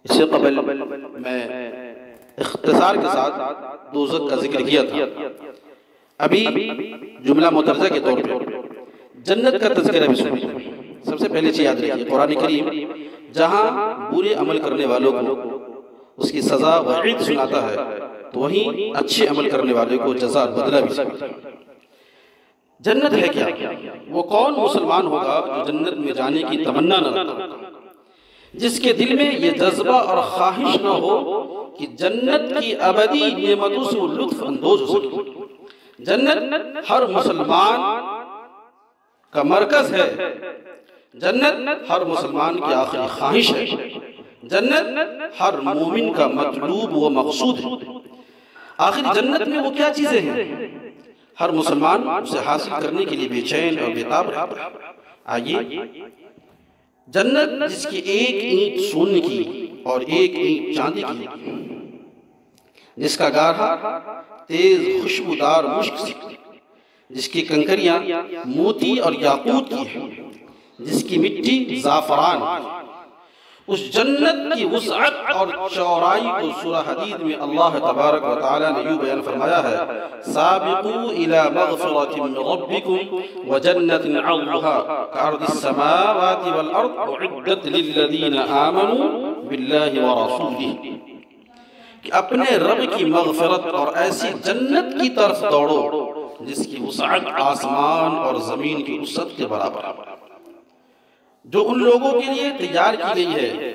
اس سے قبل میں اختصار کے ساتھ دوزخ کا ذکر کیا تھا، ابھی جملہ مترجہ کے طور پہ جنت کا تذکرہ بھی سنیں۔ سب سے پہلے چیز یاد رکھیے، قرآن کریم جہاں برے عمل کرنے والوں کو اس کی سزا وعید سناتا ہے تو وہیں اچھے عمل کرنے والوں کو جزا بدلہ بھی سناتا ہے۔ جنت ہے کیا؟ وہ کون مسلمان ہوگا جو جنت میں جانے کی تمنا نہ رکھتا ہوگا، جس کے دل میں یہ جذبہ اور خواہش نہ ہو کہ جنت کی ابدی نعمتوں سے وہ لطف اندوز ہو سکے۔ جنت ہر مسلمان کا مرکز ہے، جنت ہر مسلمان کی آخری خواہش ہے، جنت ہر مومن کا مطلوب و مقصود ہے۔ آخر جنت میں وہ کیا چیزیں ہیں؟ ہر مسلمان اسے حاصل کرنے کے لیے بے چین اور بیتاب رہتا ہے۔ آئیے، جنت جس کی ایک اینٹ سونے کی اور ایک اینٹ چاندی کی، جس کا گارہ تیز خوشبودار مشک سے، جس کی کنکریاں موتی اور یاقوت کی ہیں، جس کی مٹی زعفران، اس جنت کی وسعت اور چوڑائی کو سورہ حدید میں اللہ تبارک و تعالیٰ نے یوں بیان فرمایا ہے: سابقوا الى مغفرۃ من ربکم وجنۃ عرضها كعرض السماوات والارض اعدت للذین آمنوا باللہ ورسولہ، کہ اپنے رب کی مغفرت اور ایسی جنت کی طرف دوڑو جس کی وسعت آسمان اور زمین کی وسعت کے برابر ہے، جو ان لوگوں کے لیے تیار کی گئی ہے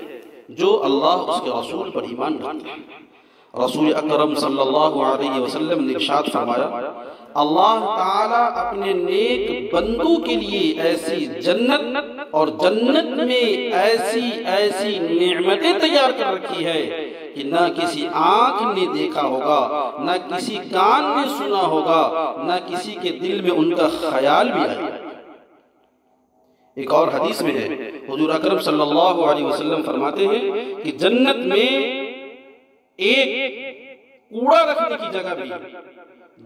جو اللہ اس کے رسول پر ایمان رکھتے ہیں۔ رسول اکرم صلی اللہ علیہ وسلم نے ارشاد فرمایا: اللہ تعالیٰ اپنے نیک بندوں کے لیے ایسی جنت اور جنت میں ایسی نعمتیں تیار کر رکھی ہے کہ نہ کسی آنکھ نے دیکھا ہوگا، نہ کسی کان نے سنا ہوگا، نہ کسی کے دل میں ان کا خیال بھی آیا۔ ایک اور حدیث میں ہے، حضور اکرم صلی اللہ علیہ وسلم فرماتے ہیں کہ جنت میں ایک کوڑا رکھنے کی جگہ بھی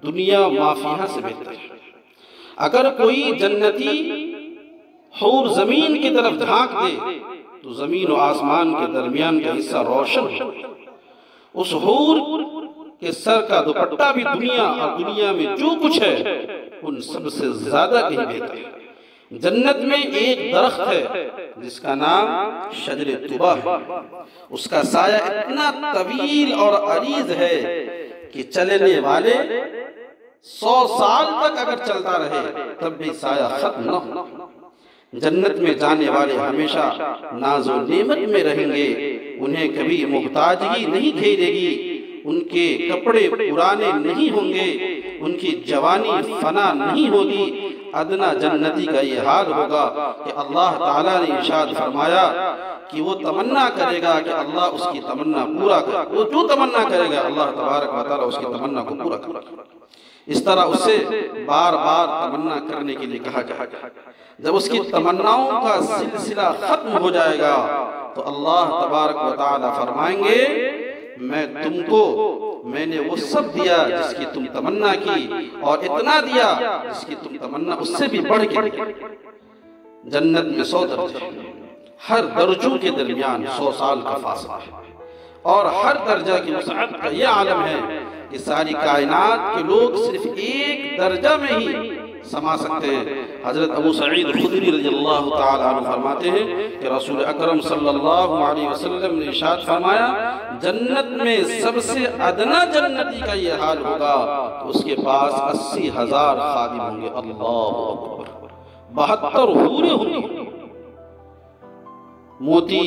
دنیا ما فیہا سے بہتر ہے۔ اگر کوئی جنتی حور زمین کی طرف جھانک دے تو زمین و آسمان کے درمیان کا حصہ روشن ہو، اس حور کے سر کا دوپٹہ بھی دنیا اور دنیا میں جو کچھ ہے ان سب سے زیادہ کہیں بہتر ہے۔ جنت میں ایک درخت ہے جس کا نام شجر طوبہ ہے، اس کا سایہ اتنا طویل اور عریض ہے کہ چلنے والے 100 سال تک اگر چلتا رہے تب بھی سایہ ختم نہ ہو۔ جنت میں جانے والے ہمیشہ ناز و نعمت میں رہیں گے، انہیں کبھی محتاجگی نہیں گھیرے گی، ان کے کپڑے پرانے نہیں ہوں گے، ان کی جوانی فنا نہیں ہوگی۔ ادنا جنتی کا یہ حال ہوگا کہ اللہ تعالیٰ نے ارشاد فرمایا کہ وہ تمنا کرے گا کہ اللہ اس کی تمنا پورا کرے، وہ جو تمنا کرے گا اللہ تبارک و تعالیٰ اس کی تمنا کو پورا کرے گا۔ اس طرح اس سے بار بار تمنا کرنے کے لیے کہا جائے گا۔ جب اس کی تمناؤں کا سلسلہ ختم ہو جائے گا تو اللہ تبارک و تعالیٰ فرمائیں گے: میں نے وہ سب دیا جس کی تم تمنا کی، اور اتنا دیا جس کی تم تمنا اس سے بھی بڑھ کے۔ جنت میں 100 درجے، ہر درجوں کے درمیان 100 سال کا فاصلہ ہے، اور ہر درجہ کی وسعت کا یہ عالم ہے کہ ساری کائنات کے لوگ صرف ایک درجہ میں ہی سما سکتے ہیں۔ حضرت ابو سعید خدری رضی اللہ تعالیٰ عنہ فرماتے ہیں کہ رسول اکرم صلی اللہ علیہ وسلم نے ارشاد فرمایا: جنت میں سب سے ادنا جنتی کا یہ حال ہوگا تو اس کے پاس 80,000 خادم ہوں گے۔ اللہ اکبر! 72 حوریں ہوں گی، موتی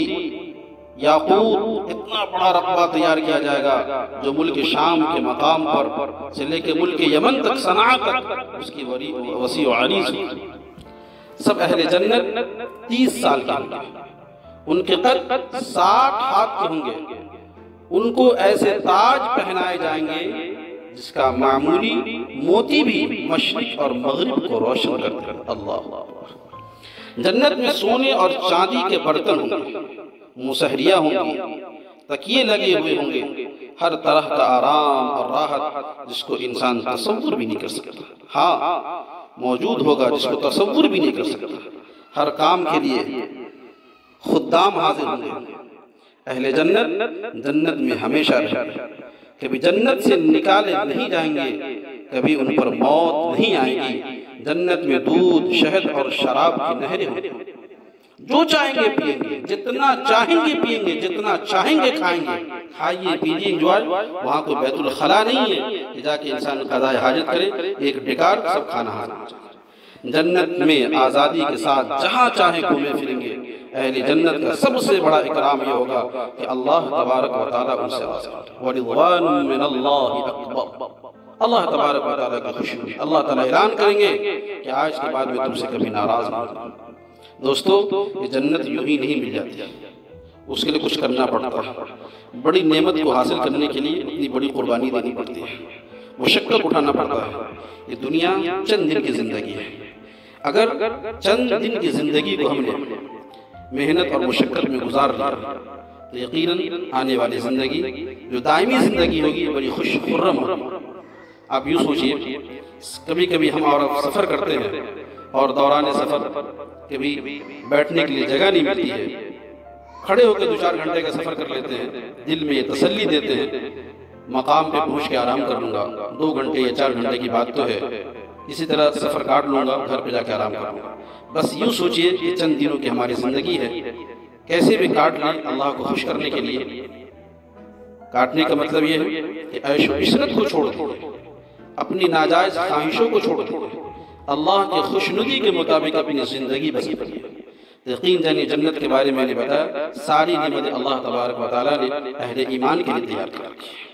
یاقوت، اتنا بڑا رقبہ تیار کیا جائے گا جو ملک شام کے مقام پر سے لے کے ملک یمن تک، صنعاء تک اس کی وسیع و عریض ہوگی۔ سب اہل جنت 30 سال کے ہوں گے، ان کے قد 60 ہاتھ کے ہوں گے، ان کو ایسے تاج پہنائے جائیں گے جس کا معمولی موتی بھی مشرق اور مغرب کو روشن کرتا ہے۔ اللہ! جنت میں سونے اور چاندی کے برتن ہوں گے، مسہریاں ہوں گی، تکیے لگے ہوئے ہوں گے، ہر طرح کا آرام اور راحت جس کو انسان تصور بھی نہیں کر سکتا، ہاں موجود ہوگا جس کو تصور بھی نہیں کر سکتا۔ ہر کام کے لیے خدام حاضر ہوں گے، اہل جنت جنت میں ہمیشہ رہیں گے، کبھی جنت سے نکالے نہیں جائیں گے، کبھی ان پر موت نہیں آئے گی۔ جنت میں دودھ، شہد اور شراب کی نہریں ہوں گی، جو چاہیں گے پیئیں گے، جتنا چاہیں گے پیئیں گے، جتنا چاہیں گے کھائیں گے، کھائیے پیجیے انجوائے۔ وہاں کوئی بیت الخلا نہیں ہے کہ جا کے انسان قضاء حاجت کرے، ایک ڈکار سب کھانا حاضر۔ جنت میں آزادی کے ساتھ جہاں چاہیں گھومے پھریں گے۔ اہل جنت کا سب سے بڑا اکرام یہ ہوگا کہ اللہ تبارک و تعالیٰ ان سے راضی ہے۔ وَرِضْوَانٌ مِّنَ اللَّهِ أَكْبَرُ، اللہ تبارک و تعالیٰ کی خوشی ہوگی۔ اللہ تعالیٰ اعلان کریں گے کہ آج کے بعد میں تم سے کبھی ناراض نہیں ہوں۔ دوستو، یہ جنت یوں ہی نہیں مل جاتی، اس کے لیے کچھ کرنا پڑتا ہے۔ بڑی نعمت کو حاصل کرنے کے لیے اتنی بڑی قربانی دینی پڑتی ہے، مشقت اٹھانا پڑتا ہے۔ یہ دنیا چند دن کی زندگی ہے، اگر چند دن کی زندگی کو ہم نے محنت اور مشقت میں گزار لیا تو یقیناً آنے والی زندگی جو دائمی زندگی ہوگی بڑی خوش خرم ہوگی۔ آپ یوں سوچئے، کبھی کبھی ہم اور سفر کرتے ہیں اور دوران سفر کبھی بیٹھنے کے لیے جگہ نہیں ملتی ہے، کھڑے ہو کے 2-4 گھنٹے کا سفر کر لیتے ہیں، دل میں یہ تسلی دیتے ہیں مقام پہ پہنچ کے آرام کر لوں گا، 2 گھنٹے یا 4 گھنٹے کی بات تو ہے، اسی طرح سفر کاٹ لوں گا، گھر پہ جا کے آرام کروں گا۔ بس یوں سوچئے کہ چند دنوں کی ہماری زندگی ہے، کیسے بھی کاٹ لیں اللہ کو خوش کرنے کے لیے۔ کاٹنے کا مطلب یہ ہے کہ عیش و عشرت کو چھوڑ دیں، اپنی ناجائز خواہشوں کو چھوڑ دیں، اللہ کے خوشنودی کے مطابق اپنی زندگی بسر کیجیے۔ یقین جانیے جنت کے بارے میں نے بتایا، ساری نعمتیں اللہ تبارک و تعالیٰ نے اہل ایمان کے لیے تیار کر رکھی ہے۔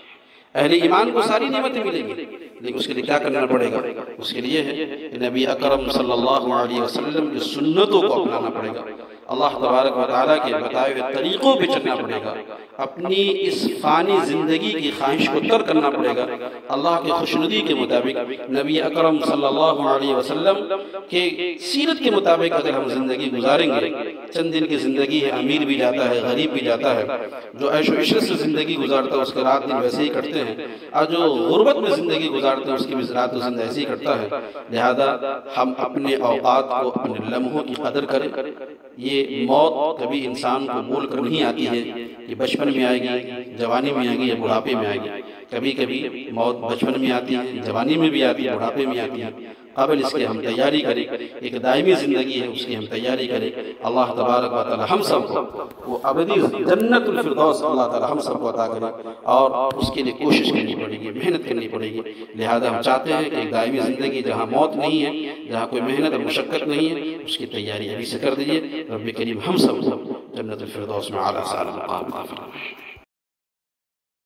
اہل ایمان کو ساری نعمتیں ملیں گی، لیکن اس کے لیے کیا کرنا پڑے گا؟ اس کے لیے ہے کہ نبی اکرم صلی اللہ علیہ وسلم کی سنتوں کو اپنانا پڑے گا، اللہ تبارک و تعالیٰ کے بتائے ہوئے طریقوں پہ چلنا پڑے گا، اپنی اس فانی زندگی کی خواہش کو ترک کرنا پڑے گا، اللہ کے خوشنودی کے مطابق نبی اکرم صلی اللہ علیہ وسلم کے سیرت کے مطابق اگر ہم زندگی گزاریں گے۔ چند دن کی زندگی ہے، امیر بھی جاتا ہے، غریب بھی جاتا ہے، جو عیش و عشرت سے زندگی گزارتا ہے اس کے رات دن ویسے ہی کٹتے ہیں، اور جو غربت میں زندگی گزارتے ہیں اس کی بھی رات و دن ایسے ہی کٹتا ہے۔ لہذا ہم اپنے اوقات کو، اپنے لمحوں کی قدر کریں۔ یہ موت کبھی انسان کو بول کر نہیں آتی ہے کہ بچپن میں آئے گی، جوانی میں آئے گی یا بڑھاپے میں آئے گی۔ کبھی کبھی موت بچپن میں آتی ہے، جوانی میں بھی آتی ہے، بڑھاپے میں آتی ہے۔ قبل اس کے ہم تیاری کریں، ایک دائمی زندگی ہے اس کی ہم تیاری کریں۔ اللہ تبارک و تعالی ہم سب کو وہ ابدی جنت الفردوس اللہ تعالی ہم سب کو عطا کرے، اور اس کے لیے کوشش کرنی پڑے گی، محنت کرنی پڑے گی۔ لہذا ہم چاہتے ہیں کہ ایک دائمی زندگی جہاں موت نہیں ہے، جہاں کوئی محنت اور مشقت نہیں ہے، اس کی تیاری ابھی سے کر دیجئے۔ رب کریم ہم سب کو جنت الفردوس میں اعلیٰ مقام عطا فرمائے۔